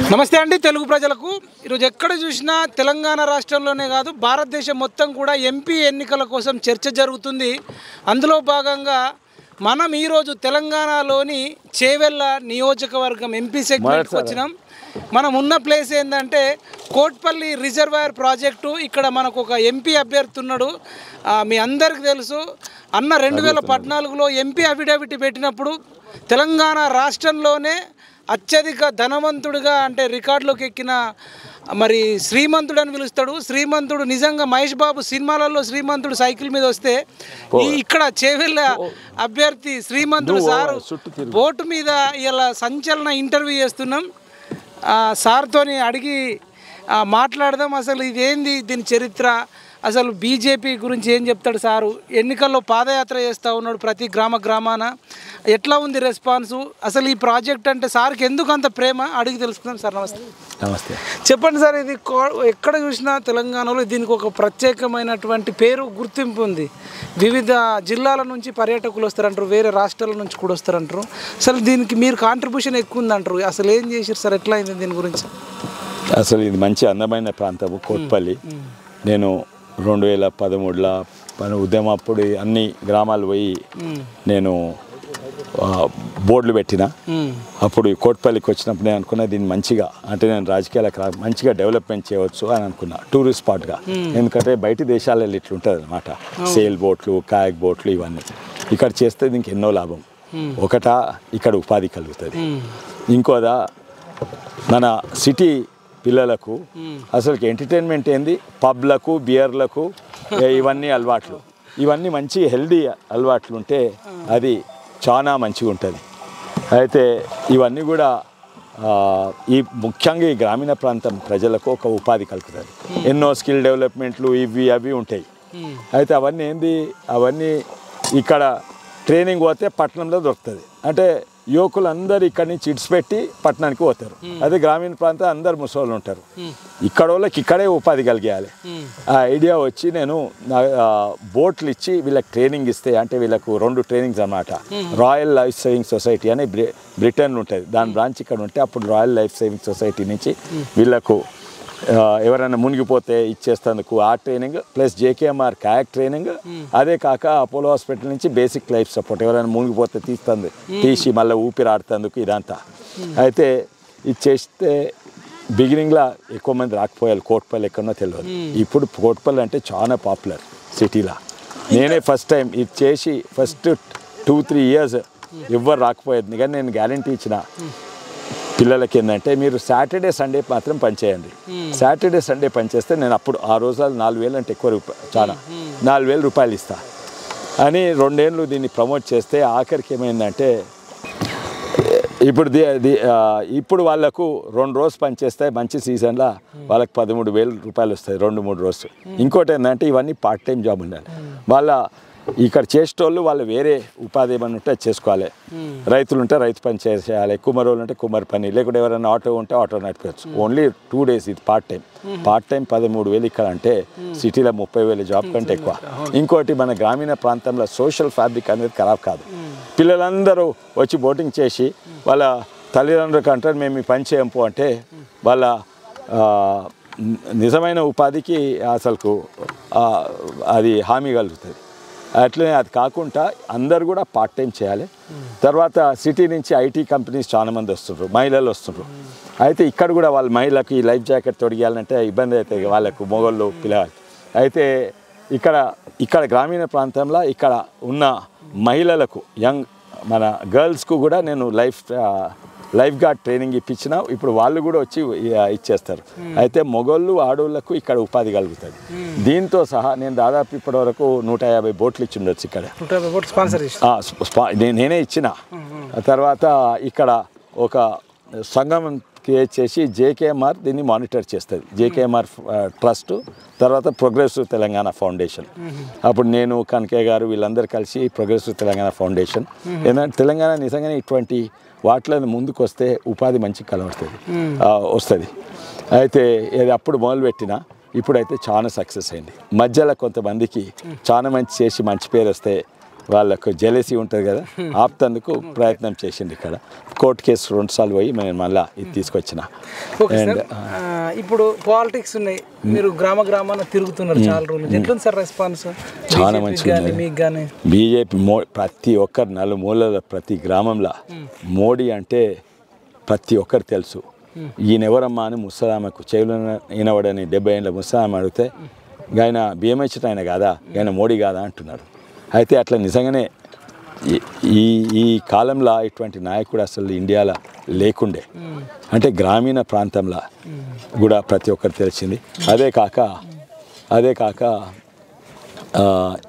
నమస్తే అండి తెలుగు ప్రజలకు. ఈరోజు ఎక్కడ చూసినా తెలంగాణ రాష్ట్రంలోనే కాదు భారతదేశం మొత్తం కూడా ఎంపీ ఎన్నికల కోసం చర్చ జరుగుతుంది. అందులో భాగంగా మనం ఈరోజు తెలంగాణలోని చేవెళ్ళ నియోజకవర్గం ఎంపీ సెగ్మెంట్కి వచ్చినాం. మనం ఉన్న ప్లేస్ ఏంటంటే కోట్పల్లి రిజర్వాయర్ ప్రాజెక్టు. ఇక్కడ మనకు ఒక ఎంపీ అభ్యర్థి ఉన్నాడు, మీ అందరికీ తెలుసు. అన్న 2014లో ఎంపీ అఫిడవిట్ పెట్టినప్పుడు తెలంగాణ రాష్ట్రంలోనే అత్యధిక ధనవంతుడిగా అంటే రికార్డులోకి ఎక్కిన మరి శ్రీమంతుడు అని పిలుస్తాడు. శ్రీమంతుడు నిజంగా మహేష్ బాబు సినిమాలలో శ్రీమంతుడు సైకిల్ మీద వస్తే ఇక్కడ చేవెళ్ళ అభ్యర్థి శ్రీమంతుడు సారు బోటు మీద ఇలా సంచలన ఇంటర్వ్యూ చేస్తున్నాం. సార్తోని అడిగి మాట్లాడదాం. అసలు ఇదేంది, దీని చరిత్ర, అసలు బీజేపీ గురించి ఏం చెప్తాడు సారు. ఎన్నికల్లో పాదయాత్ర చేస్తూ ఉన్నాడు ప్రతి గ్రామాన. ఎట్లా ఉంది రెస్పాన్సు, అసలు ఈ ప్రాజెక్ట్ అంటే సార్కి ఎందుకు అంత ప్రేమ అడిగి తెలుసుకుందాం. సార్ నమస్తే. నమస్తే. చెప్పండి సార్, ఇది ఎక్కడ చూసినా తెలంగాణలో దీనికి ఒక ప్రత్యేకమైనటువంటి పేరు, గుర్తింపు ఉంది. వివిధ జిల్లాల నుంచి పర్యాటకులు వస్తారంటారు, వేరే రాష్ట్రాల నుంచి కూడా వస్తారంటారు. అసలు దీనికి మీరు కాంట్రిబ్యూషన్ ఎక్కువ ఉందంటారు. అసలు ఏం చేశారు సార్, ఎట్లా అయింది దీని గురించి? అసలు ఇది మంచి అందమైన ప్రాంతము కోట్పల్లి. నేను 2013లో ఉద్యమం అప్పుడు అన్ని గ్రామాలు పోయి నేను బోర్డులు పెట్టిన. అప్పుడు కోట్పల్లికి వచ్చినప్పుడు నేను అనుకున్నా దీన్ని మంచిగా అంటే నేను రాజకీయాలకు మంచిగా డెవలప్మెంట్ చేయవచ్చు అని అనుకున్నా, టూరిస్ట్ స్పాట్గా. ఎందుకంటే బయట దేశాలలో ఇట్లుంటుంది అనమాట, సేల్ బోట్లు, కాయక్ బోట్లు ఇవన్నీ. ఇక్కడ చేస్తే దీనికి ఎన్నో లాభం. ఒకటా ఇక్కడ ఉపాధి కలుగుతుంది, ఇంకోదా మన సిటీ పిల్లలకు అసలు ఎంటర్టైన్మెంట్ ఏంది, పబ్లకు, బియర్లకు ఇవన్నీ అలవాట్లు, ఇవన్నీ మంచి హెల్దీ అలవాట్లు ఉంటే అది చాలా మంచిగా ఉంటుంది. అయితే ఇవన్నీ కూడా ఈ ముఖ్యంగా ఈ గ్రామీణ ప్రాంతం ప్రజలకు ఒక ఉపాధి కలుగుతుంది. ఎన్నో స్కిల్ డెవలప్మెంట్లు ఇవి అవి ఉంటాయి. అయితే అవన్నీ ఏంది, అవన్నీ ఇక్కడ ట్రైనింగ్ పోతే పట్టణంలో దొరుకుతుంది. అంటే యువకులు అందరు ఇక్కడి నుంచి ఇడిచిపెట్టి పట్టణానికి పోతారు. అదే గ్రామీణ ప్రాంతం అందరు ముసలోళ్ళు ఉంటారు. ఇక్కడ వాళ్ళకి ఇక్కడే ఉపాధి కలిగేయాలి. ఆ ఐడియా వచ్చి నేను బోట్లు ఇచ్చి వీళ్ళకి ట్రైనింగ్ ఇస్తే, అంటే వీళ్ళకు 2 ట్రైనింగ్స్ అన్నమాట. రాయల్ లైఫ్ సేవింగ్ సొసైటీ అని బ్రిటన్లో ఉంటుంది, దాని బ్రాంచ్ ఇక్కడ ఉంటే అప్పుడు రాయల్ లైఫ్ సేవింగ్ సొసైటీ నుంచి వీళ్ళకు ఎవరైనా మునిగిపోతే ఇచ్చేస్తందుకు ఆ ట్రైనింగ్, ప్లస్ జేకేఎంఆర్ కాయాక్ ట్రైనింగ్. అదే కాక అపోలో హాస్పిటల్ నుంచి బేసిక్ లైఫ్ సపోర్ట్, ఎవరైనా మునిగిపోతే తీసి మళ్ళీ ఊపిరాడుతందుకు ఇదంతా. అయితే ఇది చేస్తే బిగినింగ్లో ఎక్కువ మంది రాకపోయారు, కోట్పల్లి ఎక్కడో తెలియదు. ఇప్పుడు కోట్పల్లి అంటే చాలా పాపులర్ సిటీలో. నేనే ఫస్ట్ టైం ఇది చేసి ఫస్ట్ 2-3 ఇయర్స్ ఎవ్వరు రాకపోయేది. కానీ నేను గ్యారంటీ ఇచ్చిన పిల్లలకి ఏంటంటే మీరు సాటర్డే సండే మాత్రం పనిచేయండి. సాటర్డే సండే పనిచేస్తే నేను అప్పుడు ఆ రోజులు 4,000 అంటే ఎక్కువ చాలా 4,000 రూపాయలు ఇస్తా అని 2 ఏళ్ళు దీన్ని ప్రమోట్ చేస్తే ఆఖరికి ఏమైందంటే ఇప్పుడు వాళ్ళకు 2 రోజులు పనిచేస్తే మంచి సీజన్లో వాళ్ళకి 13,000 రూపాయలు వస్తాయి 2-3 రోజులు. ఇంకోటి ఏంటంటే ఇవన్నీ పార్ట్ టైం జాబ్ ఉండాలి. వాళ్ళ ఇక్కడ చేసేటోళ్ళు వాళ్ళు వేరే ఉపాధి ఏమైనా ఉంటే చేసుకోవాలి. రైతులు ఉంటే రైతు పని చేసేయాలి, కుమ్మరోళ్ళు ఉంటే కుమ్మరి పని, లేకుంటే ఎవరైనా ఆటో ఉంటే ఆటో నడిపచ్చు. ఓన్లీ 2 డేస్ ఇది పార్ట్ టైం. 13,000 ఇక్కడ అంటే సిటీలో 30,000 జాబ్ కంటే ఎక్కువ. ఇంకోటి మన గ్రామీణ ప్రాంతంలో సోషల్ ఫ్యాబ్రిక్ అనేది ఖరాబ్ కాదు. పిల్లలందరూ వచ్చి బోటింగ్ చేసి వాళ్ళ తల్లిదండ్రులకు అంటారు మేము ఈ పని చేయంపు అంటే వాళ్ళ నిజమైన ఉపాధికి అసలుకు అది హామీ కలుగుతుంది. అట్లనే అది కాకుండా అందరు కూడా పార్ట్ టైం చేయాలి. తర్వాత సిటీ నుంచి ఐటీ కంపెనీస్ చాలా మంది వస్తుండ్రు, మహిళలు వస్తుండ్రు. అయితే ఇక్కడ కూడా వాళ్ళ మహిళలకు ఈ లైఫ్ జాకెట్ తొడిగాలంటే ఇబ్బంది అవుతుంది వాళ్ళకు, మొగళ్ళు పిల్లలు. అయితే ఇక్కడ గ్రామీణ ప్రాంతంలో ఇక్కడ ఉన్న మహిళలకు, యంగ్ మన గర్ల్స్కు కూడా నేను లైఫ్ గార్డ్ ట్రైనింగ్ ఇప్పించిన. ఇప్పుడు వాళ్ళు కూడా వచ్చి ఇచ్చేస్తారు. అయితే మొగోళ్ళు ఆడోళ్ళకు ఇక్కడ ఉపాధి కలుగుతుంది. దీంతో సహా నేను దాదాపు ఇప్పటి వరకు 150 బోట్లు ఇచ్చి ఉండొచ్చు. ఇక్కడ నేనే ఇచ్చిన. తర్వాత ఇక్కడ ఒక సంఘం క్రియేట్ చేసి జేకేఎంఆర్ దీన్ని మానిటర్ చేస్తుంది. జేకేఎంఆర్ ట్రస్ట్, తర్వాత ప్రోగ్రెసివ్ తెలంగాణ ఫౌండేషన్. అప్పుడు నేను, కనకయ్య గారు వీళ్ళందరూ కలిసి ప్రోగ్రెసివ్ తెలంగాణ ఫౌండేషన్. ఏంటంటే తెలంగాణ నిజంగానే ఇటువంటి వాటిలో ముందుకు వస్తే ఉపాధి మంచి వస్తుంది. అయితే ఇది అప్పుడు మొదలుపెట్టిన, ఇప్పుడైతే చాలా సక్సెస్ అయింది. మధ్యలో కొంతమందికి చాలా మంచి చేసి మంచి పేరు వస్తే వాళ్ళకు జెలసీ ఉంటుంది కదా, ఆపుతందుకు ప్రయత్నం చేసింది. ఇక్కడ కోర్టు కేసు 2 సార్లు పోయి నేను మళ్ళీ ఇది తీసుకొచ్చిన. అండ్ ఇప్పుడు పాలిటిక్స్ ఉన్నాయి, మీరు గ్రామాన తిరుగుతున్నారు చాలా రోజులు, ఎట్లుంది సార్ రెస్పాన్స్? చాలా మంచిగా మీకు కానీ బీజేపీ ప్రతి ఒక్కరు నలుమూలల ప్రతి గ్రామంలో మోడీ అంటే ప్రతి ఒక్కరు తెలుసు. ఈయన ఎవరమ్మా అని ముసలామకు చెవులు ఈనవడని 70 ఏళ్ళ ముసలామ అడిగితే ఆయన బిఎంహెచ్ ఆయన కాదా, ఆయన మోడీ కాదా అంటున్నారు. అయితే అట్లా నిజంగానే ఈ కాలంలో ఇటువంటి నాయకుడు అసలు ఇండియాలో లేకుండే. అంటే గ్రామీణ ప్రాంతంలో కూడా ప్రతి ఒక్కరు తెలిసింది. అదే కాక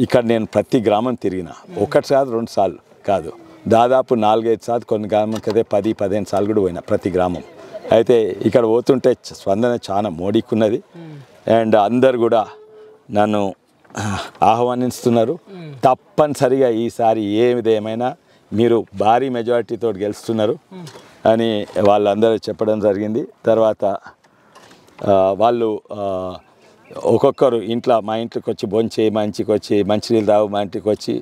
ఇక్కడ నేను ప్రతి గ్రామం తిరిగిన, 1 సార్లు 2 సార్లు కాదు, దాదాపు 4-5 సార్లు, కొన్ని గ్రామానికి అయితే 10-15 సార్లు కూడా పోయినా ప్రతి గ్రామం. అయితే ఇక్కడ పోతుంటే స్పందన చాలా మోడీకి ఉన్నది. అండ్ అందరు కూడా నన్ను ఆహ్వానిస్తున్నారు. తప్పనిసరిగా ఈసారి ఏమైనా మీరు భారీ మెజారిటీతో గెలుస్తున్నారు అని వాళ్ళందరూ చెప్పడం జరిగింది. తర్వాత వాళ్ళు ఒక్కొక్కరు మా ఇంట్లోకి వచ్చి భోంచేయి, మా ఇంటికి వచ్చి మంచినీళ్ళు తాగు, మా ఇంటికి వచ్చి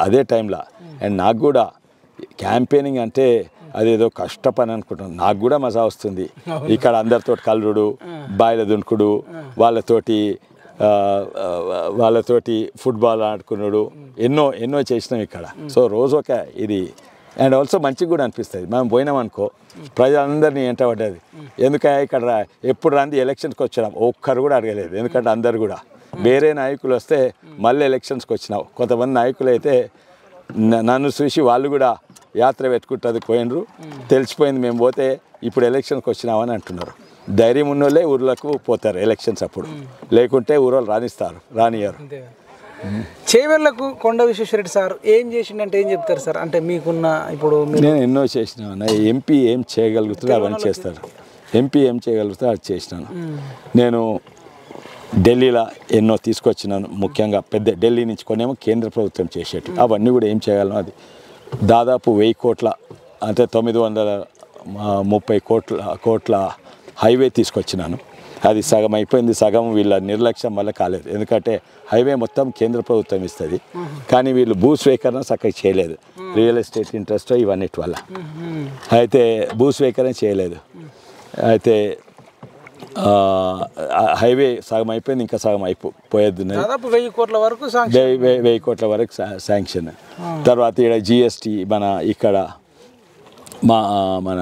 అదే టైంలో. అండ్ నాకు కూడా క్యాంపెయినింగ్ అంటే అదేదో కష్టపని అనుకుంటున్నాను, నాకు కూడా మజా వస్తుంది. ఇక్కడ అందరితో కలురుడు, బాయిల దునుకుడు, వాళ్ళతోటి ఫుట్బాల్ ఆడుకున్నాడు, ఎన్నో చేసినాం ఇక్కడ. సో రోజు ఒక ఇది. అండ్ ఆల్సో మంచిగా కూడా అనిపిస్తుంది. మనం పోయినామనుకో ప్రజలందరినీ ఎంటబడ్డది. ఎందుకంటే ఇక్కడ ఎప్పుడు రాంది ఎలక్షన్స్కి వచ్చినాం, ఒక్కరు కూడా అడగలేదు. ఎందుకంటే అందరు కూడా వేరే నాయకులు వస్తే మళ్ళీ ఎలక్షన్స్కి వచ్చినావు. కొంతమంది నాయకులు అయితే నన్ను చూసి వాళ్ళు కూడా యాత్ర పెట్టుకుంటుంది పోయినరు, తెలిసిపోయింది మేము పోతే ఇప్పుడు ఎలక్షన్కి వచ్చినామని అంటున్నారు. ధైర్యం ఉన్నోళ్ళే ఊర్లకు పోతారు ఎలక్షన్స్ అప్పుడు, లేకుంటే ఊరోళ్ళు రానియరు. చేవెళ్లకు కొండ విశ్వేశ్వరరెడ్డి సార్ ఏం చేసిండంటే ఏం చెప్తారు సార్? అంటే మీకున్న ఇప్పుడు నేను ఎన్నో చేసినా. ఎంపీ ఏం చేయగలుగుతుందో అవన్నీ చేస్తారు. ఎంపీ ఏం చేయగలుగుతుందో అది చేసినాను. నేను ఢిల్లీలో ఎన్నో తీసుకొచ్చినాను. ముఖ్యంగా పెద్ద ఢిల్లీ నుంచి కొనేమో కేంద్ర ప్రభుత్వం చేసేట్టు, అవన్నీ కూడా ఏం చేయగలను. అది దాదాపు 1000 కోట్ల అంటే 930 కోట్ల హైవే తీసుకొచ్చినాను. అది సగం అయిపోయింది, సగం వీళ్ళ నిర్లక్ష్యం వల్ల కాలేదు. ఎందుకంటే హైవే మొత్తం కేంద్ర ప్రభుత్వం ఇస్తుంది, కానీ వీళ్ళు భూస్వీకరణ చక్కగా చేయలేదు. రియల్ ఎస్టేట్ ఇంట్రెస్ట్ ఇవన్నిటి వల్ల అయితే భూస్వీకరణ చేయలేదు. అయితే హైవే సగం అయిపోయింది, ఇంకా సగం పోయేది. 1000 కోట్ల వరకు 1000 కోట్ల వరకు శాంక్షన్. తర్వాత ఇక్కడ జిఎస్టీ ఇక్కడ మన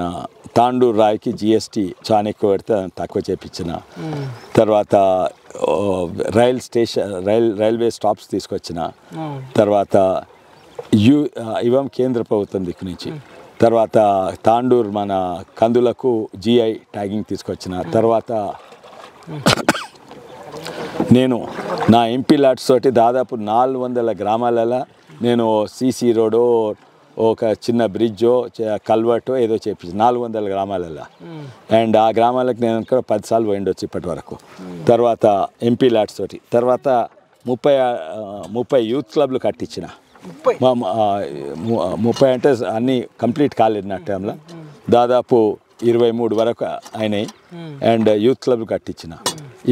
తాండూరు రాయికి జిఎస్టీ చాలా ఎక్కువ పెడితే తక్కువ చేపించిన. తర్వాత రైల్వే స్టాప్స్ తీసుకొచ్చిన. తర్వాత ఇవం కేంద్ర ప్రభుత్వం దిక్కు నుంచి. తర్వాత తాండూరు మన కందులకు జిఐ ట్యాగింగ్ తీసుకొచ్చిన. తర్వాత నేను నా ఎంపీ ల్యాడ్స్ తోటి దాదాపు 400 గ్రామాలలో నేను సీసీ రోడ్డు, ఒక చిన్న బ్రిడ్జో కల్వర్టో ఏదో చేపించి 400 గ్రామాలలో. అండ్ ఆ గ్రామాలకు నేను 10 సార్లు పోయిండొచ్చు ఇప్పటి వరకు. తర్వాత ఎంపీ ల్యాడ్స్ తోటి. తర్వాత 30 యూత్ క్లబ్లు కట్టించిన. 30 అంటే అన్నీ కంప్లీట్ కాలేదు నా టైంలో. దాదాపు 23 వరకు అయినాయి. అండ్ యూత్ క్లబ్ కట్టించిన.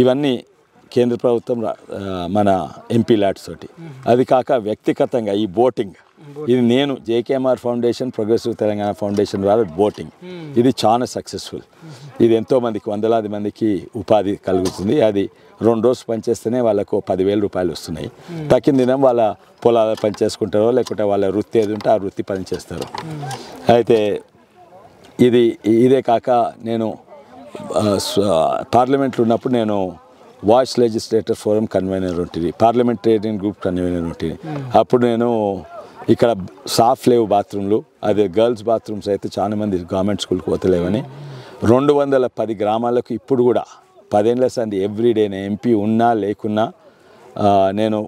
ఇవన్నీ కేంద్ర ప్రభుత్వం మన ఎంపీ ల్యాడ్స్ తోటి. అది కాక వ్యక్తిగతంగా ఈ బోటింగ్, ఇది నేను జేకేఎంఆర్ ఫౌండేషన్, ప్రోగ్రెసివ్ తెలంగాణ ఫౌండేషన్ ద్వారా బోటింగ్, ఇది చాలా సక్సెస్ఫుల్. ఇది ఎంతోమందికి, వందలాది మందికి ఉపాధి కలుగుతుంది. అది 2 రోజులు పనిచేస్తేనే వాళ్ళకు 10,000 రూపాయలు వస్తున్నాయి. తక్కిన దినం వాళ్ళ పొలాలు పనిచేసుకుంటారో, లేకుంటే వాళ్ళ వృత్తి ఏది ఉంటే ఆ వృత్తి పనిచేస్తారు. అయితే ఇదే కాక నేను పార్లమెంట్లో ఉన్నప్పుడు నేను వాయిస్ లెజిస్లేటర్ ఫోరం కన్వీనర్ ఉంటుంది, పార్లమెంటేరియన్ గ్రూప్ కన్వీనర్ ఉంటుంది. అప్పుడు నేను ఇక్కడ సాఫ్ లేవు బాత్రూమ్లు, అదే గర్ల్స్ బాత్రూమ్స్ అయితే చాలా మంది గవర్నమెంట్ స్కూల్కి పోతలేవని 210 గ్రామాలకు ఇప్పుడు కూడా 10 ఏళ్ళ సంది ఎవ్రీడే నేను ఎంపీ ఉన్నా లేకున్నా నేను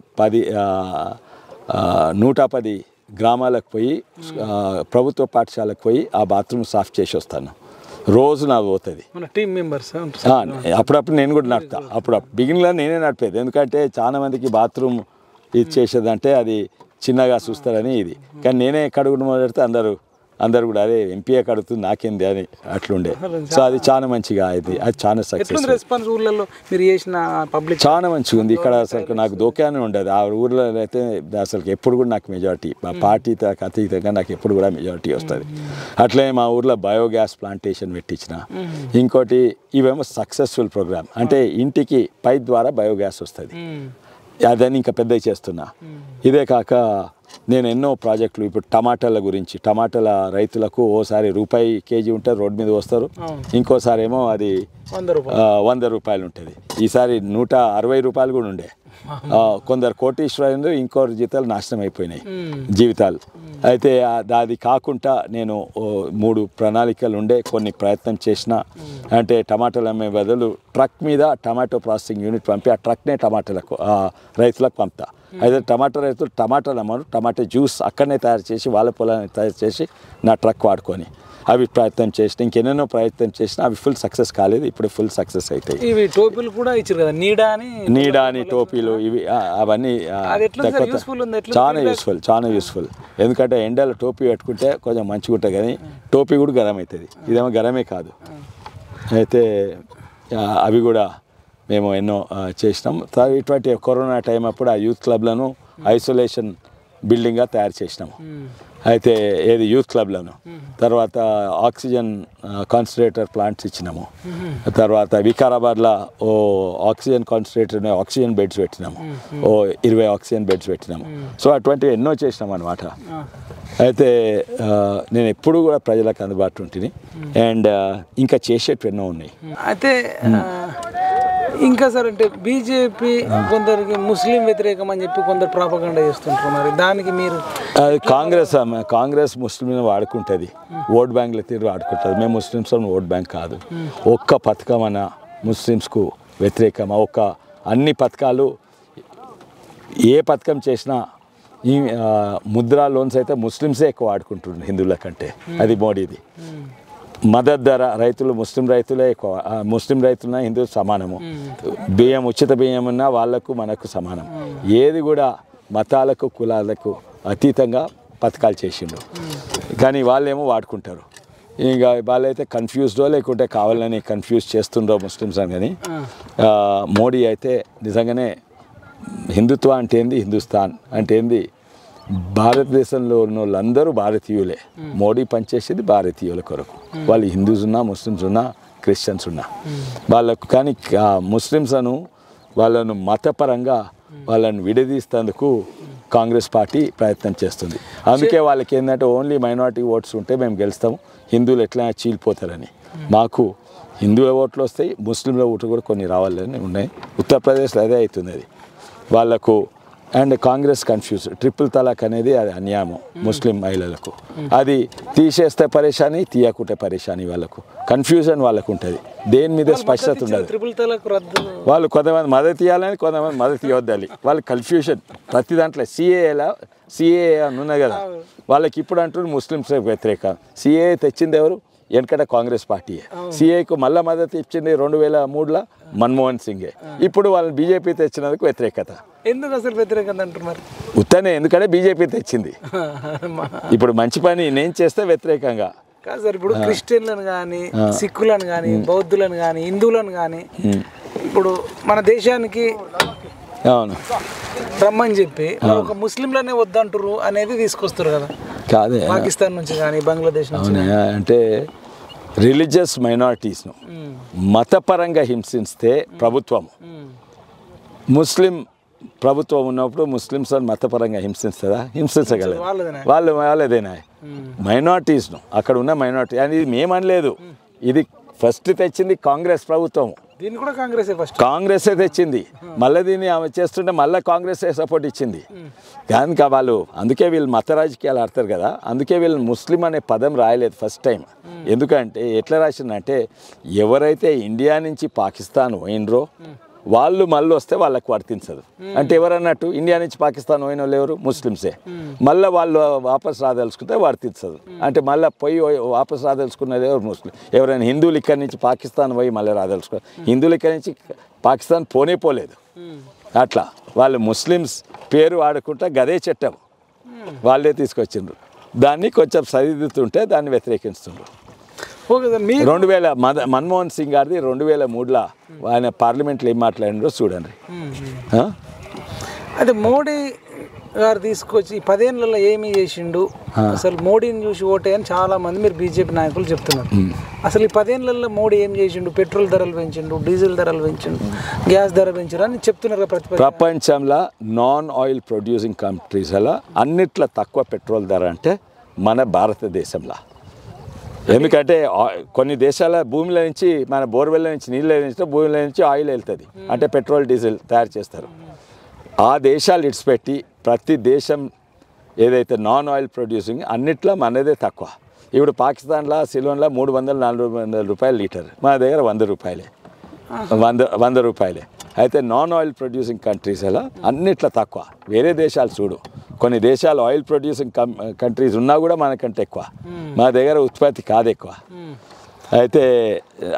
110 గ్రామాలకు పోయి ప్రభుత్వ పాఠశాలకు పోయి ఆ బాత్రూమ్ సాఫ్ చేసి వస్తాను. రోజు నాకు పోతుంది. టీమ్ మెంబర్స్ అప్పుడప్పుడు నేను కూడా నడుపుతా. అప్పుడు బిగినింగ్లో నేనే నడిపేది, ఎందుకంటే చాలా మందికి బాత్రూమ్ ఇది చేసేదంటే అది చిన్నగా చూస్తారని ఇది. కానీ నేనే కడుగుడు మొదలెడితే అందరూ అందరు కూడా అరే ఎంపీఏ కడుతుంది నాకేంది అని అట్లుండే. సో అది చాలా మంచిగా అయింది, అది చాలా సక్సెస్. రెస్పాన్స్ ఊర్లలో మీరు చేసిన పబ్లిక్ చాలా మంచిగా ఉంది. ఇక్కడ అసలు నాకు దోకానే ఉండదు. ఆ ఊర్లో అయితే అసలు ఎప్పుడు కూడా నాకు మెజారిటీ, మా పార్టీ అతీతంగా నాకు ఎప్పుడు కూడా మెజారిటీ వస్తుంది. అట్లే మా ఊర్లో బయోగ్యాస్ ప్లాంటేషన్ పెట్టించిన. ఇంకోటి ఇవేమో సక్సెస్ఫుల్ ప్రోగ్రామ్, అంటే ఇంటికి పైప్ ద్వారా బయోగ్యాస్ వస్తుంది, అదని ఇంకా పెద్దగా చేస్తున్నా. ఇదే కాక నేను ఎన్నో ప్రాజెక్టులు, ఇప్పుడు టమాటాల గురించి, టమాటాల రైతులకు ఓసారి రూపాయి కేజీ ఉంటే రోడ్డు మీద వస్తారు, ఇంకోసారి ఏమో అది 100 రూపాయలు ఉంటుంది. ఈసారి 160 రూపాయలు కూడా ఉండే. కొందరు కోటీశ్వరులు, ఇంకొకరి జీతాలు నాశనం అయిపోయినాయి జీవితాలు. అయితే అది కాకుండా నేను 3 ప్రణాళికలు ఉండే, కొన్ని ప్రయత్నం చేసిన. అంటే టమాటాలు అమ్మే బదులు ట్రక్ మీద టమాటో ప్రాసెసింగ్ యూనిట్ పంపి ఆ ట్రక్నే టమాటాలకు రైతులకు పంపుతా. అయితే టమాటా రైతులు టమాటాలు అమ్మరు, టమాటా జ్యూస్ అక్కడనే తయారు చేసి వాళ్ళ పొలాన్ని తయారు చేసి నా ట్రక్ వాడుకొని అవి ప్రయత్నం చేసిన. ఇంకెన్నెన్నో ప్రయత్నం చేసినా అవి ఫుల్ సక్సెస్ కాలేదు, ఇప్పుడు ఫుల్ సక్సెస్ అవుతాయి. ఇవి టోపీలు కూడా ఇచ్చారు కదా, నీడా అని టోపీలు, ఇవి అవన్నీ చాలా యూస్ఫుల్. ఎందుకంటే ఎండలో టోపీ పెట్టుకుంటే కొంచెం మంచిగా ఉంటుంది, కానీ టోపీ కూడా గరం అవుతుంది, ఇదేమో గరమే కాదు. అయితే అవి కూడా మేము ఎన్నో చేసినాం. ఇటువంటి కరోనా టైం అప్పుడు ఆ యూత్ క్లబ్లను ఐసోలేషన్ బిల్డింగ్గా తయారు చేసినాము. అయితే ఏది యూత్ క్లబ్లను, తర్వాత ఆక్సిజన్ కాన్సన్ట్రేటర్ ప్లాంట్స్ ఇచ్చినాము. తర్వాత వికారాబాద్లో ఆక్సిజన్ కాన్సన్ట్రేటర్ ఆక్సిజన్ బెడ్స్ పెట్టినాము, 20 ఆక్సిజన్ బెడ్స్ పెట్టినాము. సో అటువంటివి ఎన్నో చేసినాం అనమాట. అయితే నేను ఎప్పుడు కూడా ప్రజలకు అందుబాటులో ఉంటుంది, అండ్ ఇంకా చేసేటివి ఎన్నో ఉన్నాయి. అయితే ఇంకా సార్, అంటే బీజేపీ కొందరికి ముస్లిం వ్యతిరేకం అని చెప్పి కొందరు ప్రాపగండా చేస్తుంటారు, మరి దానికి మీరు? అది కాంగ్రెస్ ముస్లింలను వాడుకుంటుంది, ఓట్ బ్యాంక్ల తీరు వాడుకుంటుంది. మేము ముస్లిమ్స్ ఓట్ బ్యాంక్ కాదు. ఒక్క పథకం అన్న ముస్లిమ్స్కు వ్యతిరేకమా? అన్ని పథకాలు, ఏ పథకం చేసినా ఈ ముద్రా లోన్స్ అయితే ముస్లిమ్సే ఎక్కువ వాడుకుంటున్నారు హిందువుల కంటే, అది మోడీది. మద్దతు ధర రైతులు, ముస్లిం రైతులే ఎక్కువ, ముస్లిం రైతులన్నా హిందువులు సమానము. బియ్యం, ఉచిత బియ్యం ఉన్నా వాళ్ళకు మనకు సమానం. ఏది కూడా మతాలకు కులాలకు అతీతంగా పథకాలు చేసిండు, కానీ వాళ్ళేమో వాడుకుంటారు. ఇంకా వాళ్ళైతే కన్ఫ్యూజ్డో లేకుంటే కావాలని కన్ఫ్యూజ్ చేస్తుండ్రో ముస్లిమ్స్ అని. కానీ మోడీ అయితే నిజంగానే హిందుత్వ అంటే ఏంది, హిందుస్థాన్ అంటే ఏంది, భారతదేశంలో ఉన్న వాళ్ళందరూ భారతీయులే. మోడీ పనిచేసేది భారతీయుల కొరకు. వాళ్ళు హిందూస్ ఉన్నా, ముస్లిమ్స్ ఉన్నా, క్రిస్టియన్స్ ఉన్నా వాళ్ళకు. కానీ ముస్లిమ్స్ వాళ్ళను మతపరంగా వాళ్ళని విడదీస్తేందుకు కాంగ్రెస్ పార్టీ ప్రయత్నం చేస్తుంది. అందుకే వాళ్ళకి ఏంటంటే ఓన్లీ మైనారిటీ ఓట్స్ ఉంటే మేము గెలుస్తాము, హిందువులు ఎట్లా చీలిపోతారని. మాకు హిందువుల ఓట్లు వస్తాయి, ముస్లింల ఓట్లు కూడా కొన్ని రావాలని ఉన్నాయి. ఉత్తరప్రదేశ్లో అదే అవుతుంది అది వాళ్ళకు. అండ్ కాంగ్రెస్ కన్ఫ్యూజ్, ట్రిపుల్ తలాక్ అనేది అది అన్యాయం ముస్లిం మహిళలకు. అది తీసేస్తే పరేషాని, తీయకుంటే పరేషాని. వాళ్ళకు కన్ఫ్యూజన్ వాళ్ళకు ఉంటుంది, దేని మీద స్పష్టత ఉండదు. వాళ్ళు కొంతమంది మద్దతు ఇవ్వాలని, కొంతమంది మద్దతు ఇవ్వద్దాలి. వాళ్ళ కన్ఫ్యూజన్ ప్రతి దాంట్లో. సిఏ అని ఉన్నాయి కదా, వాళ్ళకి ఇప్పుడు అంటున్నారు ముస్లిమ్స్ వ్యతిరేక. సిఏ తెచ్చింది ఎవరు? వెనకట కాంగ్రెస్ పార్టీయే. సిఏకు మళ్ళీ మద్దతు ఇచ్చింది 2003లో మన్మోహన్ సింగే. ఇప్పుడు వాళ్ళని బీజేపీ తెచ్చినందుకు వ్యతిరేకత. ఎందుకు అసలు వ్యతిరేకత అంటున్నారు? ఉత్తనే ఎందుకంటే బీజేపీ తెచ్చింది. ఇప్పుడు మంచి పని నేను చేస్తే వ్యతిరేకంగా కాదు సార్. ఇప్పుడు క్రిస్టియన్లను కానీ, సిక్కులను కానీ, బౌద్ధులను కానీ, హిందువులను కానీ ఇప్పుడు మన దేశానికి అవును రమ్మని చెప్పి ఒక ముస్లింలనే వద్దంటారు అనేది తీసుకొస్తారు కదా. కాదే, పాకిస్తాన్ నుంచి కానీ, బంగ్లాదేశ్ నుంచి. అంటే రిలీజియస్ మైనారిటీస్ను మతపరంగా హింసిస్తే ప్రభుత్వం, ముస్లిం ప్రభుత్వం ఉన్నప్పుడు ముస్లిమ్స్ మతపరంగా హింసిస్తుందా? హింసించగలరు. వాళ్ళదేనా మైనారిటీస్ను, అక్కడ ఉన్న మైనారిటీ అని మేమనలేదు. ఇది ఫస్ట్ తెచ్చింది కాంగ్రెస్ ప్రభుత్వం. దీన్ని కూడా కాంగ్రెసే తెచ్చింది. మళ్ళీ దీన్ని ఆమె చేస్తుంటే మళ్ళీ కాంగ్రెసే సపోర్ట్ ఇచ్చింది. కనుక వాళ్ళు అందుకే వీళ్ళు మత రాజకీయాలు ఆడతారు కదా. అందుకే వీళ్ళు ముస్లిం అనే పదం రాయలేదు ఫస్ట్ టైం. ఎందుకంటే ఎట్లా రాసిందంటే, ఎవరైతే ఇండియా నుంచి పాకిస్తాన్ పోయినరో వాళ్ళు మళ్ళీ వస్తే వాళ్ళకు వర్తించదు. అంటే ఎవరన్నట్టు, ఇండియా నుంచి పాకిస్తాన్ పోయిన వాళ్ళు ఎవరు? ముస్లిమ్సే. మళ్ళీ వాళ్ళు వాపస్ రాదలుచుకుంటే వర్తించదు. అంటే మళ్ళీ పోయి వాపస్ రాదలుచుకున్నది ఎవరు? ముస్లిం. ఎవరైనా హిందువులు ఇక్కడి నుంచి పాకిస్తాన్ పోయి మళ్ళీ రాదలుచుకో, హిందువులు ఇక్కడి నుంచి పాకిస్తాన్ పోలేదు. అట్లా వాళ్ళు ముస్లిమ్స్ పేరు వాడుకుంటా గదే చట్టం వాళ్ళే తీసుకొచ్చిండ్రు. దాన్ని కొంచెం సరిదిద్దుతుంటే దాన్ని వ్యతిరేకిస్తుండ్రు. ఓకే సార్, మీ 2000 మన్మోహన్ సింగ్ గారిది 2003లో ఆయన పార్లమెంట్లో ఏం మాట్లాడినారో చూడండి. అయితే మోడీ గారు తీసుకొచ్చి ఈ 10 ఏళ్లలో ఏమి చేసిండు, అసలు మోడీని చూసి ఓటే అని చాలా మంది మీరు బీజేపీ నాయకులు చెప్తున్నారు. అసలు ఈ 10 ఏళ్లలో మోడీ ఏం చేసిండు? పెట్రోల్ ధరలు పెంచిండు, డీజిల్ ధరలు పెంచిండు, గ్యాస్ ధర పెంచారు అని చెప్తున్నారు. ప్రపంచంలో నాన్ ఆయిల్ ప్రొడ్యూసింగ్ కంట్రీస్ అలా అన్నిట్లో తక్కువ పెట్రోల్ ధర అంటే మన భారతదేశంలో. ఎందుకంటే కొన్ని దేశాల భూమిలో నుంచి మన బోర్వెల్ నుంచి నీళ్ళు నుంచి భూమిలో నుంచి ఆయిల్ వెళ్తుంది, అంటే పెట్రోల్ డీజిల్ తయారు చేస్తారు. ఆ దేశాలు ఇడిచిపెట్టి ప్రతి దేశం ఏదైతే నాన్ ఆయిల్ ప్రొడ్యూసింగ్ అన్నిట్లో మనదే తక్కువ. ఇప్పుడు పాకిస్తాన్లో సిలోన్లో 300-400 రూపాయలు లీటర్, మన దగ్గర 100 రూపాయలే, 100 రూపాయలే. అయితే నాన్ ఆయిల్ ప్రొడ్యూసింగ్ కంట్రీస్ అలా అన్నిట్లో తక్కువ. వేరే దేశాలు చూడు, కొన్ని దేశాలు ఆయిల్ ప్రొడ్యూసింగ్ కంట్రీస్ ఉన్నా కూడా మనకంటే ఎక్కువ, మా దగ్గర ఉత్పత్తి కాదు ఎక్కువ. అయితే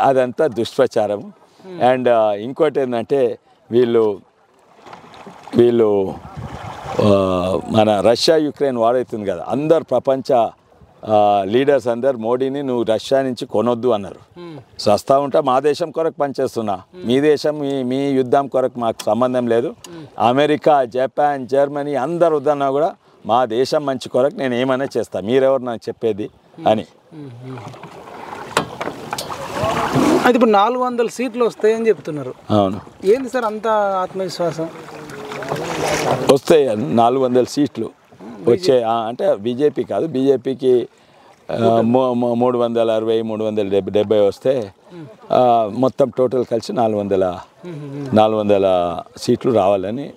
అదంతా దుష్ప్రచారం. అండ్ ఇంకోటి ఏంటంటే వీళ్ళు మన రష్యా యుక్రెయిన్ వార్ అవుతుంది కదా, అందరు ప్రపంచ లీడర్స్ అందరు మోడీని నువ్వు రష్యా నుంచి కొనొద్దు అన్నారు. సస్తా ఉంటా మా దేశం కొరకు పనిచేస్తున్నా, మీ దేశం మీ యుద్ధం కొరకు మాకు సంబంధం లేదు. అమెరికా, జపాన్, జర్మనీ అందరు వద్దన్నా కూడా మా దేశం మంచి కొరకు నేను ఏమైనా చేస్తాను, మీరెవరు నాకు చెప్పేది అని. అది ఇప్పుడు 400 సీట్లు వస్తాయని చెప్తున్నారు. అవును, ఏంది సార్ అంత ఆత్మవిశ్వాసం? వస్తాయి 400 సీట్లు వచ్చే, అంటే బీజేపీ కాదు, బీజేపీకి 360-370 వస్తే మొత్తం టోటల్ కలిసి 400 సీట్లు రావాలని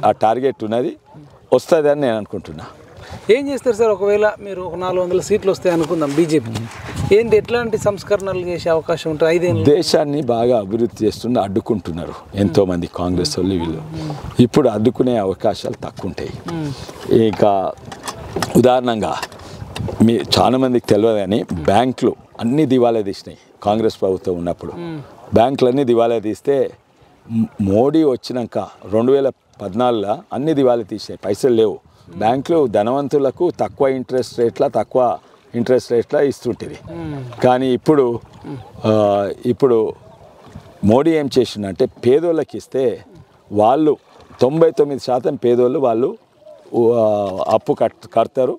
ఆ టార్గెట్ ఉన్నది. వస్తుందని నేను అనుకుంటున్నా. ఏం చేస్తారు సార్ ఒకవేళ మీరు ఒక 400 సీట్లు వస్తాయి అనుకుందాం బీజేపీ, ఏంటి ఎట్లాంటి సంస్కరణలు చేసే అవకాశం ఉంటుంది? 5 ఏళ్ళు దేశాన్ని బాగా అభివృద్ధి చేస్తున్న అడ్డుకుంటున్నారు ఎంతోమంది కాంగ్రెస్ వాళ్ళు వీళ్ళు. ఇప్పుడు అడ్డుకునే అవకాశాలు తక్కువ ఉంటాయి. ఇక ఉదాహరణంగా చాలా మందికి తెలియదు కానీ బ్యాంకులు అన్నీ దివాలా తీసినాయి కాంగ్రెస్ ప్రభుత్వం ఉన్నప్పుడు. బ్యాంకులన్నీ దివాలా తీస్తే మోడీ వచ్చినాక 2014లో అన్ని దివాలా తీసినాయి, పైసలు లేవు. బ్యాంకులు ధనవంతులకు తక్కువ ఇంట్రెస్ట్ రేట్లా ఇస్తుంటుంది. కానీ ఇప్పుడు మోడీ ఏం చేసిందంటే పేదోళ్ళకి ఇస్తే వాళ్ళు 99% పేదోళ్ళు వాళ్ళు అప్పు కడతారు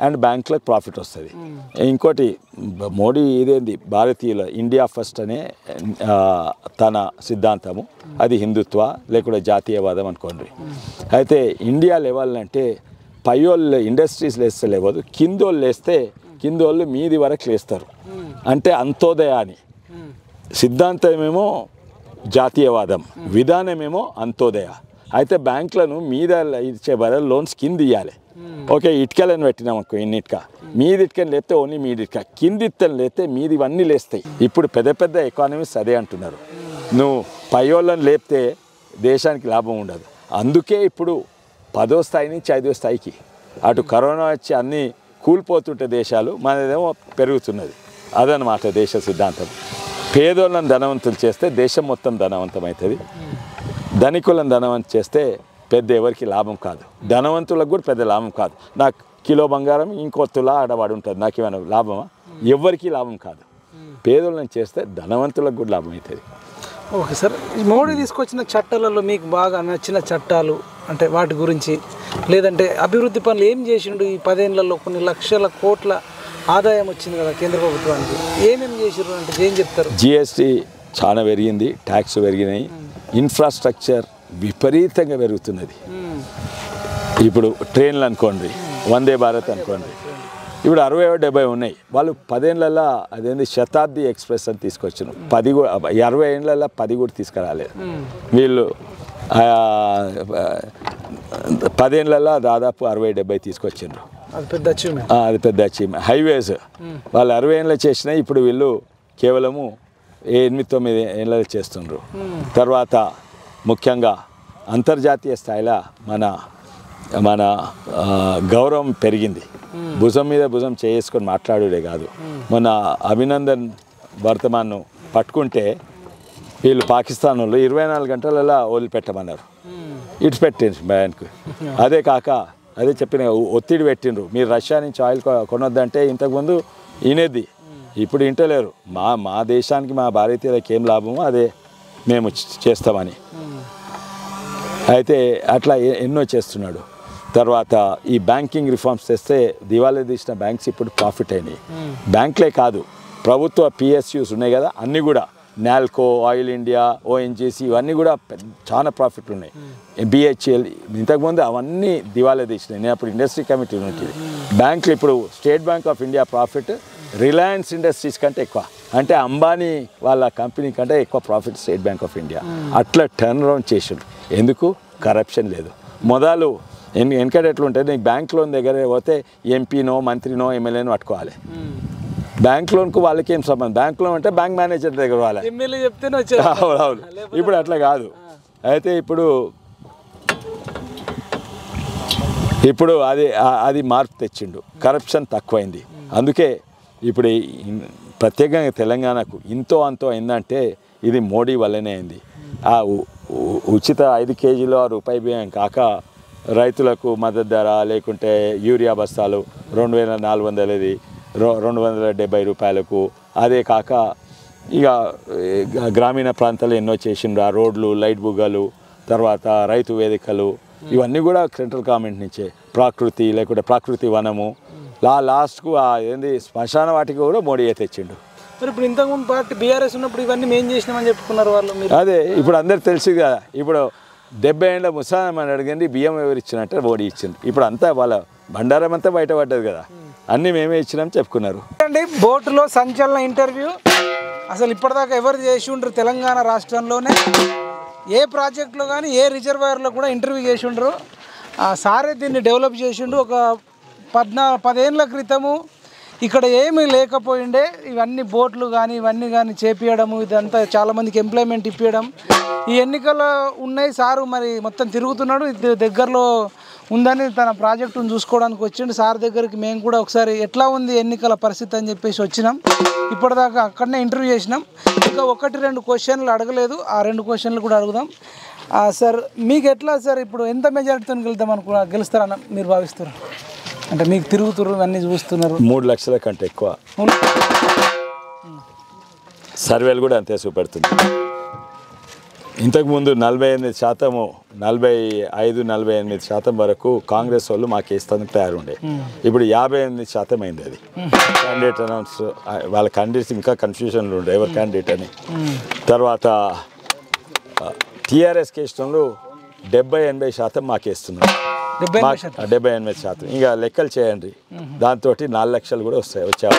అండ్ బ్యాంకులకు ప్రాఫిట్ వస్తుంది. ఇంకోటి మోడీ ఇదేంది భారతీయుల ఇండియా ఫస్ట్ అనే తన సిద్ధాంతము, అది హిందుత్వ లేకుండా జాతీయవాదం అనుకోండి. అయితే ఇండియా లెవెల్ అంటే పైయోళ్ళు ఇండస్ట్రీస్ లేస్తే లేవదు, కిందోళ్ళు లేస్తే కిందోళ్ళు మీది వరకు లేస్తారు. అంటే అంత్యోదయ అని సిద్ధాంతమేమో జాతీయవాదం, విధానమేమో అంత్యోదయ. అయితే బ్యాంకులను మీద ఇచ్చే బదులు లోన్స్ కింద ఇవ్వాలి. ఓకే, ఇటుకలను పెట్టినాం అనుకో, ఇన్నిటిక మీది ఇటుకని లేస్తే ఓన్లీ మీది ఇటుక, కింది ఇత్తని లేస్తే మీది ఇవన్నీ లేస్తాయి. ఇప్పుడు పెద్ద పెద్ద ఎకానమీస్ అదే అంటున్నారు, నువ్వు పైయోళ్ళని లేపితే దేశానికి లాభం ఉండదు. అందుకే ఇప్పుడు 10వ స్థాయి నుంచి 5వ స్థాయికి అటు కరోనా వచ్చి అన్నీ కూలిపోతుంటే దేశాలు, మనదేమో పెరుగుతున్నది. అదనమాట దేశ సిద్ధాంతం. పేదోళ్ళని ధనవంతులు చేస్తే దేశం మొత్తం ధనవంతం అవుతుంది. ధనికులను ధనవంతం చేస్తే పెద్ద ఎవరికి లాభం కాదు, ధనవంతులకు కూడా పెద్ద లాభం కాదు. నాకు కిలో బంగారం ఇంకో తులా ఆడవాడు ఉంటుంది, నాకు ఏమైనా లాభమా? ఎవరికి లాభం కాదు. పేదోళ్ళని చేస్తే ధనవంతులకు కూడా లాభం అవుతుంది. ఓకే సార్, మోడీ తీసుకొచ్చిన చట్టాలలో మీకు బాగా నచ్చిన చట్టాలు అంటే వాటి గురించి, లేదంటే అభివృద్ధి పనులు ఏం చేసిండు ఈ 10 ఏళ్లలో? కొన్ని లక్షల కోట్ల ఆదాయం వచ్చింది కదా కేంద్ర ప్రభుత్వానికి, ఏమేమి చేసిర్రు అంటే ఏం చెప్తారు? జిఎస్టీ చాలా పెరిగింది, ట్యాక్స్ పెరిగినాయి, ఇన్ఫ్రాస్ట్రక్చర్ విపరీతంగా పెరుగుతున్నది. ఇప్పుడు ట్రైన్లు అనుకోండి, వందే భారత్ అనుకోండి, ఇప్పుడు 60-70 ఉన్నాయి. వాళ్ళు 10 ఏళ్ళల్లో అదేంది శతాబ్ది ఎక్స్ప్రెస్ అని తీసుకొచ్చారు. 60 ఏళ్ళల్లో 10 కూడా తీసుకురాలేదు వీళ్ళు. 10 ఏళ్ళల్లో దాదాపు 60-70 తీసుకొచ్చిండ్రు. అది పెద్ద అచీవ్మెంట్. హైవేస్ వాళ్ళు 60 ఏళ్ళలో చేసినా ఇప్పుడు వీళ్ళు కేవలము 8-9 ఏళ్ళలో చేస్తుండ్రు. తర్వాత ముఖ్యంగా అంతర్జాతీయ స్థాయిలో మన గౌరవం పెరిగింది. భుజం మీద భుజం చేసుకొని మాట్లాడుడే కాదు. మన అభినందన్ వర్తమాన్ను పట్టుకుంటే వీళ్ళు పాకిస్తాన్ వాళ్ళు 24 గంటలలో వదిలిపెట్టమన్నారు, ఇటు పెట్టేసి బ్యాంకు. అదే కాక అదే చెప్పిన ఒత్తిడి పెట్టిండ్రు, మీరు రష్యా నుంచి ఆయిల్ కొనొద్దంటే ఇంతకుముందు ఈనేది, ఇప్పుడు ఇంటలేరు. మా దేశానికి మా భారతీయులకు ఏం లాభమో అదే మేము చేస్తామని. అయితే అట్లా ఎన్నో చేస్తున్నాడు. తర్వాత ఈ బ్యాంకింగ్ రిఫార్మ్స్ తెస్తే దివాళీ తీసిన బ్యాంక్స్ ఇప్పుడు ప్రాఫిట్ అయినాయి. బ్యాంకులే కాదు, ప్రభుత్వ పిఎస్యూస్ ఉన్నాయి కదా, అన్నీ కూడా నాల్కో, ఆయిల్ ఇండియా, ఓఎన్జీసీ ఇవన్నీ కూడా చాలా ప్రాఫిట్ ఉన్నాయి. బిహెచ్ఎల్ ఇంతకుముందు అవన్నీ దివాళీ తీసినాయి. నేను అప్పుడు ఇండస్ట్రీ కమిటీ ఉంటుంది. బ్యాంకులు ఇప్పుడు state bank of India profit Reliance industries కంటే ఎక్కువ, అంటే అంబానీ వాళ్ళ కంపెనీ కంటే ఎక్కువ profit state bank of India. అట్లా టర్న్ అరౌండ్ చేసిండు. ఎందుకు? కరప్షన్ లేదు. మొదలు వెనకటి ఎట్లుంటే నీకు బ్యాంక్ లోన్ దగ్గర పోతే ఎంపీనో మంత్రినో ఎమ్మెల్యేనో పట్టుకోవాలి. బ్యాంక్ లోన్కు వాళ్ళకి ఏం సంబంధం? బ్యాంక్ లోన్ అంటే బ్యాంక్ మేనేజర్ దగ్గర వాళ్ళ అవును. ఇప్పుడు అట్లా కాదు. అయితే ఇప్పుడు అది మార్పు తెచ్చిండు, కరప్షన్ తక్కువైంది. అందుకే ఇప్పుడు ప్రత్యేకంగా తెలంగాణకు ఇంతో అంతో అయిందంటే ఇది మోడీ వల్లనే అయింది. ఆ ఉచిత 5 కేజీలు రూపాయి బియ్యం కాక రైతులకు మద్దతు ధర, లేకుంటే యూరియా బస్తాలు 2400 270 రూపాయలకు, అదే కాక ఇక గ్రామీణ ప్రాంతాలు ఎన్నో చేసిండ్రు. ఆ రోడ్లు, లైట్ బుగ్గలు, తర్వాత రైతు వేదికలు, ఇవన్నీ కూడా సెంట్రల్ గవర్నమెంట్ నుంచే. ప్రకృతి లేకుంటే ప్రకృతి వనము, లాస్ట్కు ఏంది శ్మశాన వాటికి కూడా మోడీ తెచ్చిండు. మరి ఇప్పుడు ఇంతకుముందు పార్టీ బీఆర్ఎస్ ఉన్నప్పుడు ఇవన్నీ మేము చేసినామని చెప్పుకున్నారు వాళ్ళు. అదే ఇప్పుడు అందరు తెలుసు కదా. ఇప్పుడు 70 ఏళ్ళ ముసలామని అడిగింది, బియ్యం ఎవరు ఇచ్చినట్టే మోడీ ఇచ్చింది. ఇప్పుడు అంతా వాళ్ళ బండారం అంతా బయటపడ్డది కదా, అన్నీ మేమే ఇచ్చినాం చెప్పుకున్నారు. అండి బోటులో సంచలన ఇంటర్వ్యూ. అసలు ఇప్పటిదాకా ఎవరు చేసి ఉండరు తెలంగాణ రాష్ట్రంలోనే, ఏ ప్రాజెక్టులో కానీ ఏ రిజర్వాయర్లో కూడా ఇంటర్వ్యూ చేసి ఉండరు. సారే దీన్ని డెవలప్ చేసిండు. ఒక 10 ఏళ్ళ క్రితము ఇక్కడ ఏమీ లేకపోయిండే. ఇవన్నీ బోట్లు కానీ ఇవన్నీ కానీ చేపియడము, ఇదంతా చాలామందికి ఎంప్లాయ్మెంట్ ఇప్పించడం. ఈ ఎన్నికలు ఉన్నాయి, సారు మరి మొత్తం తిరుగుతున్నాడు. ఇది దగ్గరలో ఉందని తన ప్రాజెక్టును చూసుకోవడానికి వచ్చిండు. సార్ దగ్గరికి మేము కూడా ఒకసారి ఎట్లా ఉంది ఎన్నికల పరిస్థితి అని చెప్పేసి వచ్చినాం. ఇప్పటిదాకా అక్కడనే ఇంటర్వ్యూ చేసినాం. ఇంకా 1-2 క్వశ్చన్లు అడగలేదు, ఆ 2 క్వశ్చన్లు కూడా అడుగుదాం. సార్ మీకు ఎట్లా సార్ ఇప్పుడు ఎంత మెజారిటీతో గెలుస్తారన్న మీరు భావిస్తారు? అంటే మీకు తిరుగుతున్నారు, అన్నీ చూస్తున్నారు. 3 లక్షల కంటే ఎక్కువ సర్వేలు కూడా అంతే చూపెడుతుంది. ఇంతకుముందు 48%, 45-48% వరకు కాంగ్రెస్ వాళ్ళు మాకు ఇస్తానికి తయారుండే. ఇప్పుడు 58% అయింది. అది క్యాండిడేట్ అనౌన్స్, వాళ్ళ క్యాండిడేట్స్ ఇంకా కన్ఫ్యూజన్లు ఉండే ఎవరు క్యాండిడేట్ అని. తర్వాత టీఆర్ఎస్ కేసులో 70-80% మాకేస్తున్నారు. 70-80%. ఇంకా లెక్కలు చేయండి, దాంతో 4 లక్షలు కూడా వచ్చాయి.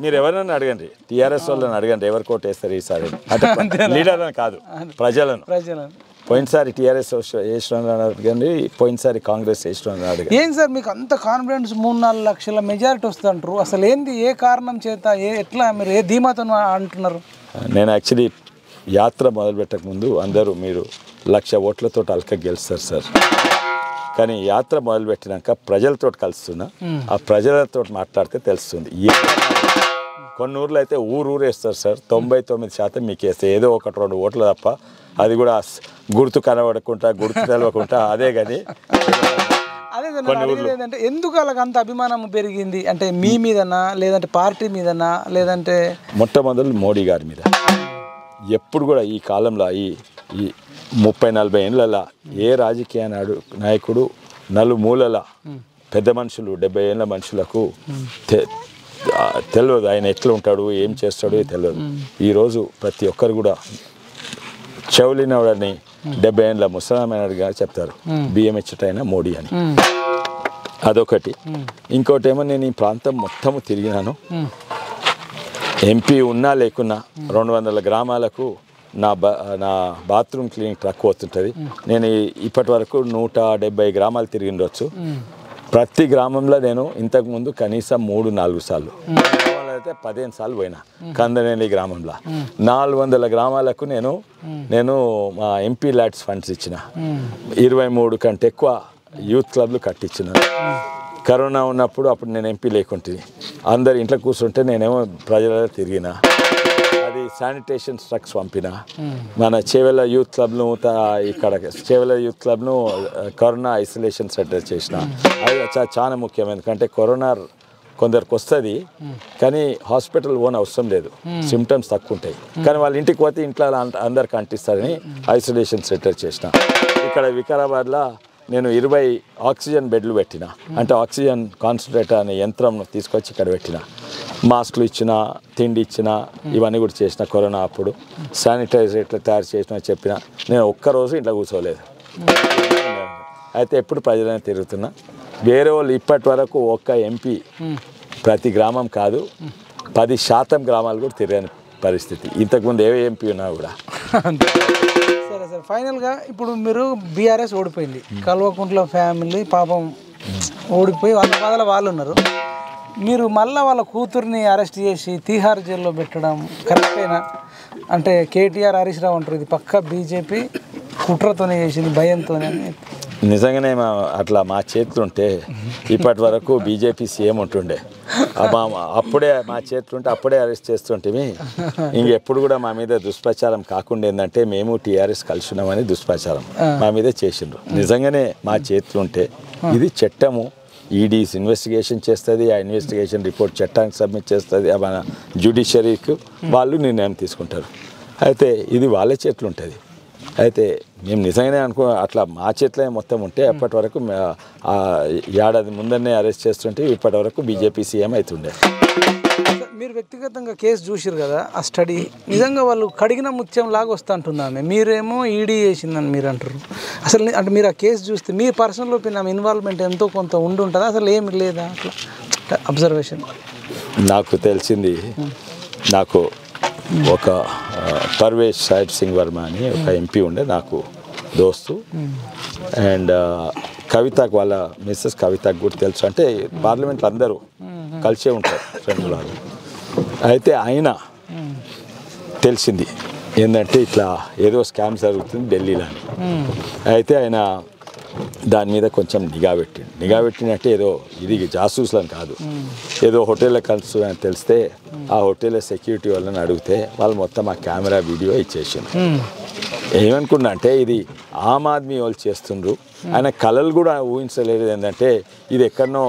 మీరు ఎవరైనా అడగండి, టీఆర్ఎస్ వాళ్ళని అడగండి ఎవరు కోట్ వేస్తారు ఈసారి. అంటే లీడర్లను కాదు, ప్రజలను. పోయినసారి టీఆర్ఎస్ వేసిన అడగండి, పోయినసారి కాంగ్రెస్ వేసిన అడగండి. ఏం సార్ మీకు అంత కాన్ఫిడెన్స్? 3-4 లక్షల మెజారిటీ వస్తుంటారు. అసలు ఏంది, ఏ కారణం చేత, ఎట్లా మీరు ఏ ధీమాతో అంటున్నారు? నేను యాక్చువల్లీ యాత్ర మొదలుపెట్టక ముందు అందరూ మీరు 1,00,000 ఓట్లతో అల్క గెలుస్తారు సార్, కానీ యాత్ర మొదలుపెట్టినాక ప్రజలతో కలుస్తున్నా, ఆ ప్రజలతో మాట్లాడితే తెలుస్తుంది. కొన్ని ఊర్లో అయితే ఊరేస్తారు సార్, 99% మీకు వేస్తే ఏదో 1-2 ఓట్లు తప్ప, అది కూడా గుర్తు కనబడకుండా గుర్తు తెలవకుండా అదే. కానీ అదే ఏంటంటే ఎందుకు అలాగ అంత అభిమానం పెరిగింది? అంటే మీ మీదనా, లేదంటే పార్టీ మీదనా, లేదంటే మొట్టమొదలు మోడీ గారి మీద. ఎప్పుడు కూడా ఈ కాలంలో ఈ 30-40 ఏళ్ళ ఏ రాజకీయ నాయకుడు నలుమూలల పెద్ద మనుషులు 70 ఏళ్ళ మనుషులకు తెలియదు ఆయన ఎట్లా ఉంటాడు, ఏం చేస్తాడో తెలియదు. ఈరోజు ప్రతి ఒక్కరు కూడా చెవులినవాడని 70 ఏళ్ళ ముసలామైన గారు చెప్తారు, బియ్యం ఇచ్చటైనా మోడీ అని. అదొకటి. ఇంకోటి ఏమో నేను ఈ ప్రాంతం మొత్తము తిరిగినాను. ఎంపీ ఉన్నా లేకున్నా 200 గ్రామాలకు నా బాత్రూమ్ క్లీనింగ్ ట్రక్ వస్తుంటుంది. నేను ఇప్పటి వరకు 170 గ్రామాలు తిరిగిండొచ్చు. ప్రతి గ్రామంలో నేను ఇంతకుముందు కనీసం 3-4 సార్లు, అయితే 15 సార్లు పోయినా. కందనేని గ్రామంలో 400 గ్రామాలకు నేను మా ఎంపీ ల్యాడ్స్ ఫండ్స్ ఇచ్చిన. 23 కంటే ఎక్కువ యూత్ క్లబ్లు కట్టించిన. కరోనా ఉన్నప్పుడు అప్పుడు నేను ఎంపీ లేకుంటే అందరు ఇంట్లో కూర్చుంటే నేనేమో ప్రజలలో తిరిగిన. అది శానిటేషన్ ట్రక్స్ పంపిన, మన చేవెళ్ళ యూత్ క్లబ్ను ఇక్కడ చేవెళ్ళ యూత్ క్లబ్ను కరోనా ఐసోలేషన్ సెంటర్ చేసిన. అది చాలా ముఖ్యం, ఎందుకంటే కరోనా కొందరికి వస్తుంది కానీ హాస్పిటల్ ఓన్ అవసరం లేదు, సిమ్టమ్స్ తక్కువ ఉంటాయి, కానీ వాళ్ళ ఇంటికి పోతే ఇంట్లో అందరికి అంటిస్తారని ఐసోలేషన్ సెంటర్ చేసిన. ఇక్కడ వికారాబాద్లో నేను 20 ఆక్సిజన్ బెడ్లు పెట్టిన, అంటే ఆక్సిజన్ కాన్సన్ట్రేటర్ అనే యంత్రం తీసుకొచ్చి ఇక్కడ పెట్టిన. మాస్కులు ఇచ్చిన, తిండి ఇచ్చిన, ఇవన్నీ కూడా చేసిన. కరోనా అప్పుడు శానిటైజర్ ఎట్లా తయారు చేసినా చెప్పిన. నేను ఒక్కరోజు ఇంట్లో కూర్చోలేదు, అయితే ఎప్పుడు ప్రజలను తిరుగుతున్నా. వేరే వాళ్ళు ఇప్పటి వరకు ఒక్క ఎంపీ ప్రతి గ్రామం కాదు 10% గ్రామాలు కూడా తిరగని పరిస్థితి. ఇంతకుముందు ఏ ఎంపీ ఉన్నా కూడా. సరే సార్, ఫైనల్గా ఇప్పుడు మీరు బీఆర్ఎస్ ఓడిపోయింది, కల్వకుంట్ల ఫ్యామిలీ పాపం ఓడిపోయి వాళ్ళ బాధల వాళ్ళు ఉన్నారు. మీరు మళ్ళీ వాళ్ళ కూతుర్ని అరెస్ట్ చేసి తీహార్ జైల్లో పెట్టడం కరెక్టేనా? అంటే కేటీఆర్, హరీష్ రావు అంటారు ఇది పక్కా బీజేపీ కుట్రతోనే చేసింది, భయంతోనే. నిజంగానే అట్లా మా చేతులు ఉంటే ఇప్పటి వరకు బీజేపీ సీఎం ఉంటుండే. అప్పుడే మా చేతులు ఉంటే అప్పుడే అరెస్ట్ చేస్తుంటే ఇంకెప్పుడు కూడా మా మీద దుష్ప్రచారం కాకుండా ఏంటంటే మేము టీఆర్ఎస్ కలిసి ఉన్నామని దుష్ప్రచారం మా మీద చేసిండ్రు. నిజంగానే మా చేతులు ఉంటే ఇది చట్టము, ఈడీస్ ఇన్వెస్టిగేషన్ చేస్తుంది, ఆ ఇన్వెస్టిగేషన్ రిపోర్ట్ చట్టానికి సబ్మిట్ చేస్తుంది, మన జ్యుడిషియరీకి వాళ్ళు నిర్ణయం తీసుకుంటారు. అయితే ఇది వాళ్ళ చేతులు ఉంటుంది. అయితే మేము నిజంగానే అట్లా మా చేతిలో మొత్తం ఉంటే అప్పటి వరకు ఏడాది ముందరనే అరెస్ట్ చేస్తుంటే ఇప్పటి వరకు బీజేపీ సీఎం అవుతుండే. మీరు వ్యక్తిగతంగా కేసు చూసిరు కదా, ఆ స్టడీ నిజంగా వాళ్ళు కడిగిన ముత్యం లాగా వస్తూ అంటున్నామే, మీరేమో ఈడీ చేసిందని మీరు అంటారు. అసలు అంటే మీరు ఆ కేసు చూస్తే మీ పర్సనల్ ఒపీనియన్ ఇన్వాల్వ్మెంట్ ఎంతో కొంత ఉంటుందా, అసలు ఏమి లేదా అట్లా అబ్జర్వేషన్? నాకు తెలిసింది, నాకు ఒక పర్వేజ్ సాహిబ్ సింగ్ వర్మ అని ఒక ఎంపీ ఉండే నాకు దోస్తు, అండ్ కవితకు వాళ్ళ మిస్సెస్ కవితకు కూడా తెలుసు. అంటే పార్లమెంట్లో అందరూ కలిసే ఉంటారు ఫ్రెండ్స్ వాళ్ళు. అయితే ఆయన తెలిసింది ఏంటంటే ఇట్లా ఏదో స్కామ్ జరుగుతుంది ఢిల్లీలో అని. అయితే ఆయన దాని మీద కొంచెం నిఘా పెట్టినట్టే ఏదో ఇది జాసూస్లని కాదు, ఏదో హోటల్లో కలుసు అని తెలిస్తే ఆ హోటల్లో సెక్యూరిటీ వాళ్ళని అడిగితే వాళ్ళు మొత్తం ఆ కెమెరా వీడియో ఇచ్చేసింది. ఏమనుకున్నా అంటే ఇది ఆమ్ ఆద్మీ వాళ్ళు చేస్తుండ్రు. ఆయన కళలు కూడా ఊహించలేదు ఏంటంటే ఇది ఎక్కడనో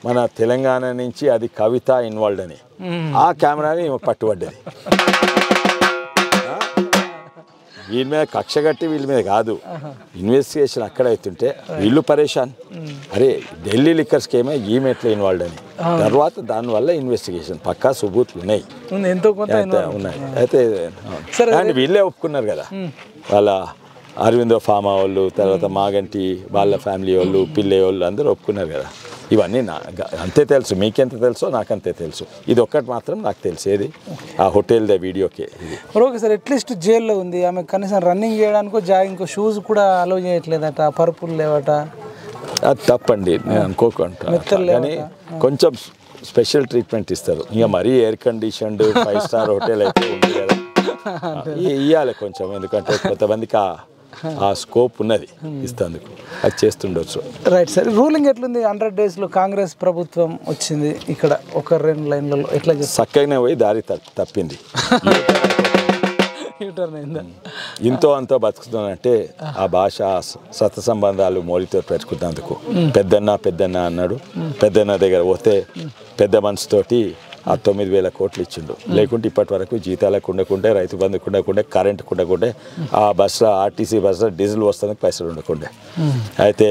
మన తెలంగాణ నుంచి అది కవిత ఇన్వాల్వ్డ్ అని. ఆ కెమెరాని పట్టుబడ్డది. వీళ్ళ మీద కక్ష కట్టి వీళ్ళ మీద కాదు, ఇన్వెస్టిగేషన్ అక్కడ అవుతుంటే వీళ్ళు పరేషాన్, అరే ఢిల్లీ లిక్కర్ స్కీమ్ ఈమె ఎట్లా ఇన్వాల్వ్డ్ అని. తర్వాత దానివల్ల ఇన్వెస్టిగేషన్ పక్కా సుబూతులు ఉన్నాయి. అయితే వీళ్ళే ఒప్పుకున్నారు కదా, వాళ్ళ అరవిందో ఫార్మా వాళ్ళు, తర్వాత మాగంటి వాళ్ళ ఫ్యామిలీ వాళ్ళు, పిల్లే వాళ్ళు అందరూ ఒప్పుకున్నారు కదా. ఇవన్నీ అంతే తెలుసు, మీకెంత తెలుసో నాకంతే తెలుసు. ఇది ఒక్కటి మాత్రం నాకు తెలిసేది ఆ హోటల్ ద వీడియోకే. ఇది ఓకే సార్, అట్లీస్ట్ జైల్లో ఉంది ఆమె, కనీసం రన్నింగ్ చేయడానికో జాగింగ్ షూస్ కూడా అలో చేయట్లేదట, పరుపులు లేవట. అది తప్పండి, నేను అనుకోకుండా. కానీ కొంచెం స్పెషల్ ట్రీట్మెంట్ ఇస్తారు. ఇక మరీ ఎయిర్ కండిషన్డ్ 5 స్టార్ హోటల్ అయితే ఉంది కదా, ఇవ్వాలి కొంచెం, ఎందుకంటే కొంతమందికి ఆ స్కోప్ ఉన్నది ఇస్తేందుకు, అది చేస్తుండొచ్చు. రైట్ సార్, రూలింగ్ ఎట్లుంది? 100 daysలో కాంగ్రెస్ ప్రభుత్వం వచ్చింది, ఇక్కడ ఒక 2 లైన్లలో ఎట్లా చక్కగానే పోయి దారి తప్పింది. ఇంతో అంతో బతుకుతున్నానంటే ఆ భాష సత సంబంధాలు మోడీతో పెట్టుకున్నందుకు. పెద్దన్న అన్నాడు, పెద్దన్న దగ్గర పోతే పెద్ద మనసుతోటి ఆ 9,000 కోట్లు ఇచ్చిండు. లేకుంటే ఇప్పటి వరకు జీతాలకు ఉండకుండే, రైతు బంధుకు ఉండకుండే, కరెంటుకు ఉండకుండే, ఆ బస్సులో ఆర్టీసీ బస్సులో డీజిల్ వస్తానికి పైసలు ఉండకుండే. అయితే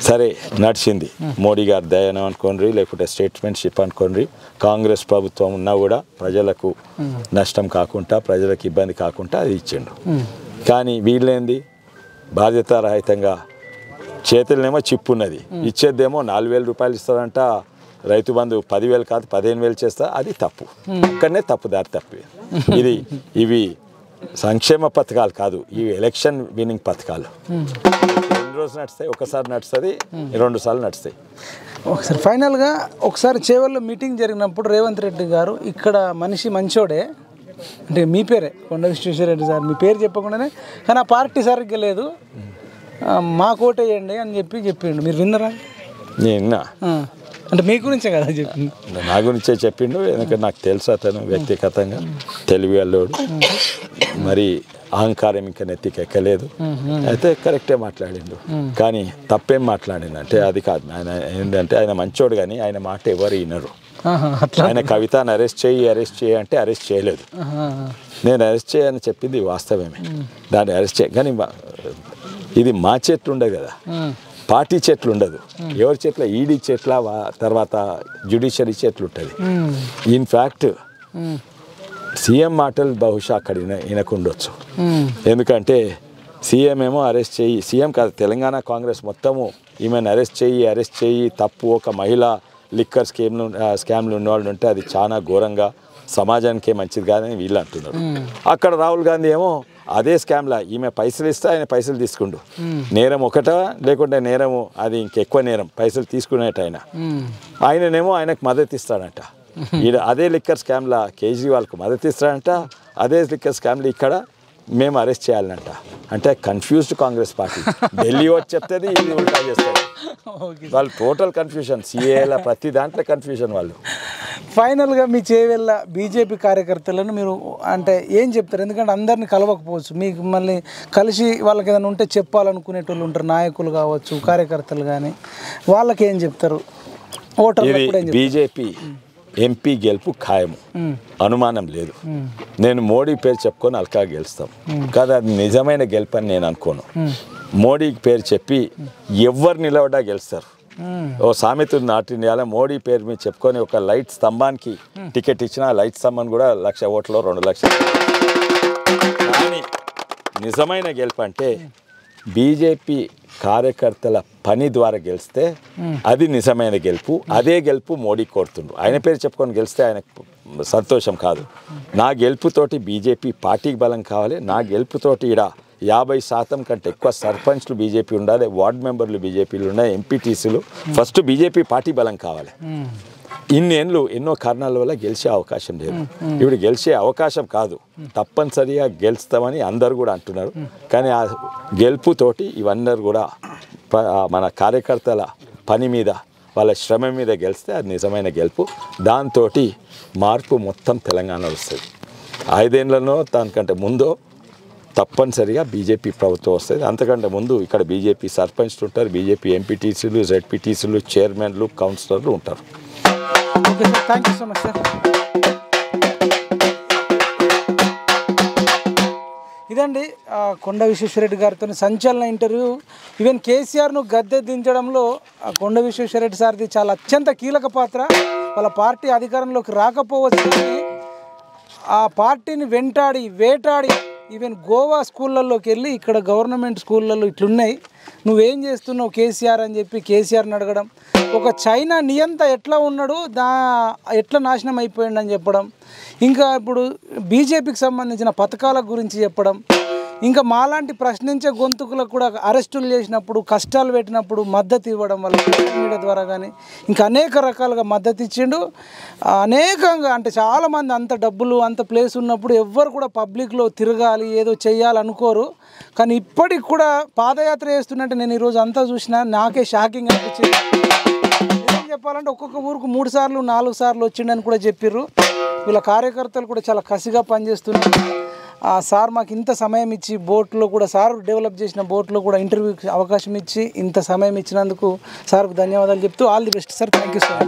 సరే నడిచింది, మోడీ గారి దయనం అనుకోండి, లేకుంటే స్టేట్మెంట్షిప్ అనుకోండి. కాంగ్రెస్ ప్రభుత్వం ఉన్నా కూడా ప్రజలకు నష్టం కాకుండా, ప్రజలకు ఇబ్బంది కాకుండా అది ఇచ్చిండు. కానీ వీళ్ళేంది బాధ్యతారహితంగా, చేతులనేమో చిప్పు ఉన్నది, ఇచ్చేదేమో 4,000 రూపాయలు ఇస్తారంట, రైతు బంధు 10,000 కాదు 15,000 చేస్తా. అది తప్పు, అక్కడనే తప్పుదారి తప్పి. ఇవి సంక్షేమ పథకాలు కాదు, ఇవి ఎలక్షన్ విన్నింగ్ పథకాలు. 2 రోజులు నడుస్తాయి, ఒకసారి నడుస్తుంది, 2 సార్లు నడుస్తాయి. ఒకసారి ఫైనల్గా ఒకసారి చేవల్లో మీటింగ్ జరిగినప్పుడు రేవంత్ రెడ్డి గారు ఇక్కడ మనిషి మంచోడే, అంటే మీ పేరే కొండ విశ్వేశ్వరరెడ్డి సార్, మీ పేరు చెప్పకుండానే, కానీ ఆ పార్టీ సరిగ్గా లేదు, మా కోటేయండి అని చెప్పిండు. మీరు విన్నరా? నేను అంటే మీ గురించే కదా చెప్పింది. నా గురించే చెప్పిండు, ఎందుకంటే నాకు తెలుసు అతను వ్యక్తిగతంగా తెలివి అల్లోడు, మరి అహంకారం ఇంకా నెత్తికి ఎక్కలేదు. అయితే కరెక్టే మాట్లాడిండు, కానీ తప్పేం మాట్లాడిండు అంటే అది కాదు. ఆయన ఏంటంటే ఆయన మంచోడు, కానీ ఆయన మాట ఎవరు వినరు. ఆయన కవితను అరెస్ట్ చేయి అంటే అరెస్ట్ చేయలేదు. నేను అరెస్ట్ చేయని చెప్పింది వాస్తవమే, దాన్ని అరెస్ట్ చేయ. కానీ ఇది మా చేతులు ఉండదు కదా, పార్టీ చేతులు ఉండదు. ఎవరి చేతుల, ఈడీ చేతుల, తర్వాత జ్యుడిషియరీ చేతులు ఉంటుంది. ఇన్ఫ్యాక్ట్ సీఎం మాటలు బహుశా అక్కడ వినకుండొచ్చు. ఎందుకంటే సీఎం ఏమో అరెస్ట్ చేయి, సీఎం కాదు తెలంగాణ కాంగ్రెస్ మొత్తము ఈమెను అరెస్ట్ చేయి తప్పు, ఒక మహిళ లిక్కర్ స్కామ్లు ఉన్నవాళ్ళు ఉంటే అది చాలా ఘోరంగా, సమాజానికే మంచిది కాదని వీళ్ళు అంటున్నారు. అక్కడ రాహుల్ గాంధీ ఏమో అదే స్కామ్లా ఈమె పైసలు ఇస్తే ఆయన పైసలు తీసుకుండు, నేరం ఒకటా లేకుంటే నేరము అది ఇంకెక్కువ నేరం, పైసలు తీసుకునేట ఆయననేమో ఆయనకు మద్దతు ఇస్తాడంట. అదే లిక్కర్ స్కామ్లా కేజ్రీవాల్కు మద్దతు ఇస్తాడంట, అదే లిక్కర్ స్కామ్లు ఇక్కడ మేము అరెస్ట్ చేయాలంట. అంటే కన్ఫ్యూజ్డ్ కాంగ్రెస్ పార్టీ. ఢిల్లీ వచ్చి చెప్తుంది, ఇది ఉల్టా చేస్తారు. వాళ్ళు టోటల్ కన్ఫ్యూజన్, సీఏల ప్రతి దాంట్లో కన్ఫ్యూజన్ వాళ్ళు. ఫైనల్గా మీ చేవెళ్ళ బీజేపీ కార్యకర్తలను మీరు అంటే ఏం చెప్తారు? ఎందుకంటే అందరినీ కలవకపోవచ్చు, మీకు మళ్ళీ కలిసి వాళ్ళకి ఏదైనా ఉంటే చెప్పాలనుకునేటోళ్ళు ఉంటారు, నాయకులు కావచ్చు, కార్యకర్తలు కానీ, వాళ్ళకి ఏం చెప్తారు? ఓటర్లు బీజేపీ ఎంపీ గెలుపు ఖాయము, అనుమానం లేదు. నేను మోడీ పేరు చెప్పుకొని అల్కా గెలుస్తాం కాదు, అది నిజమైన గెలుపు అని నేను అనుకోను. మోడీ పేరు చెప్పి ఎవరు నిలవడా గెలుస్తారు. ఓ సామెత నాటి ఇండియాలో మోడీ పేరు మీద చెప్పుకొని ఒక లైట్ స్తంభానికి టికెట్ ఇచ్చిన లైట్ స్తంభాన్ని కూడా 1,00,000 ఓట్లో 2 లక్షలు. కానీ నిజమైన గెలుపు అంటే బీజేపీ కార్యకర్తల పని ద్వారా గెలిస్తే అది నిజమైన గెలుపు. అదే గెలుపు మోడీ కోరుతుండ్రు. ఆయన పేరు చెప్పుకొని గెలిస్తే ఆయన సంతోషం కాదు. నా గెలుపుతోటి బీజేపీ పార్టీకి బలం కావాలి, నా గెలుపుతోటి ఈడ 50% కంటే ఎక్కువ సర్పంచ్లు బీజేపీ ఉండాలి, వార్డు మెంబర్లు బీజేపీలు ఉన్నాయి, ఎంపీటీసీలు. ఫస్ట్ బీజేపీ పార్టీ బలం కావాలి. ఇన్నేళ్ళు ఎన్నో కారణాల వల్ల గెలిచే అవకాశం లేదు. ఇప్పుడు గెలిచే అవకాశం కాదు, తప్పనిసరిగా గెలుస్తామని అందరు కూడా అంటున్నారు. కానీ ఆ గెలుపుతోటి ఇవన్నీ కూడా మన కార్యకర్తల పని మీద, వాళ్ళ శ్రమ మీద గెలిస్తే అది నిజమైన గెలుపు. దాంతో మార్పు మొత్తం తెలంగాణలో వస్తుంది. 5 ఏళ్లలో దానికంటే ముందో తప్పనిసరిగా బీజేపీ ప్రభుత్వం వస్తుంది. అంతకంటే ముందు ఇక్కడ బీజేపీ సర్పంచ్లు ఉంటారు, బీజేపీ ఎంపీటీసీలు, జెడ్పీటీసీలు, చైర్మన్లు, కౌన్సిలర్లు ఉంటారు. Okay sir, thank you so much sir. ఇదండి కొండ విశ్వేశ్వరరెడ్డి గారితో సంచలన ఇంటర్వ్యూ. ఈవెన్ కేసీఆర్ను గద్దె దించడంలో కొండ విశ్వేశ్వరరెడ్డి సార్ది చాలా అత్యంత కీలక పాత్ర. వాళ్ళ పార్టీ అధికారంలోకి రాకపోవచ్చు, ఆ పార్టీని వేటాడి ఈవెన్ గోవా స్కూళ్ళల్లోకి వెళ్ళి ఇక్కడ గవర్నమెంట్ స్కూళ్ళల్లో ఇట్లున్నాయి, నువ్వేం చేస్తున్నావు కేసీఆర్ అని చెప్పి కేసీఆర్ని అడగడం, ఒక చైనా నియంత ఎట్లా ఉన్నాడు ఎట్లా నాశనం అయిపోయింది అని చెప్పడం, ఇంకా ఇప్పుడు బీజేపీకి సంబంధించిన పథకాల గురించి చెప్పడం, ఇంకా మాలాంటి ప్రశ్నించే గొంతుకులకు కూడా అరెస్టులు చేసినప్పుడు, కష్టాలు పెట్టినప్పుడు మద్దతు ఇవ్వడం వల్ల సోషల్ మీడియా ద్వారా కానీ ఇంకా అనేక రకాలుగా మద్దతు ఇచ్చిండు. అనేకంగా అంటే చాలామంది అంత డబ్బులు అంత ప్లేస్ ఉన్నప్పుడు ఎవ్వరు కూడా పబ్లిక్లో తిరగాలి ఏదో చెయ్యాలనుకోరు. కానీ ఇప్పటికి కూడా పాదయాత్ర చేస్తున్నట్టు నేను ఈరోజు అంతా చూసినా నాకే షాకింగ్ అనిపించింది. ఏం చెప్పాలంటే ఒక్కొక్క ఊరుకు 3 సార్లు 4 సార్లు వచ్చిండని కూడా చెప్పిర్రు. వీళ్ళ కార్యకర్తలు కూడా చాలా కసిగా పనిచేస్తున్నారు. సార్ మాకు ఇంత సమయం ఇచ్చి బోట్లో కూడా సార్ డెవలప్ చేసిన బోట్లో కూడా ఇంటర్వ్యూకి అవకాశం ఇచ్చి ఇంత సమయం ఇచ్చినందుకు సార్కు ధన్యవాదాలు చెప్తూ all the best sir. Thank you sir.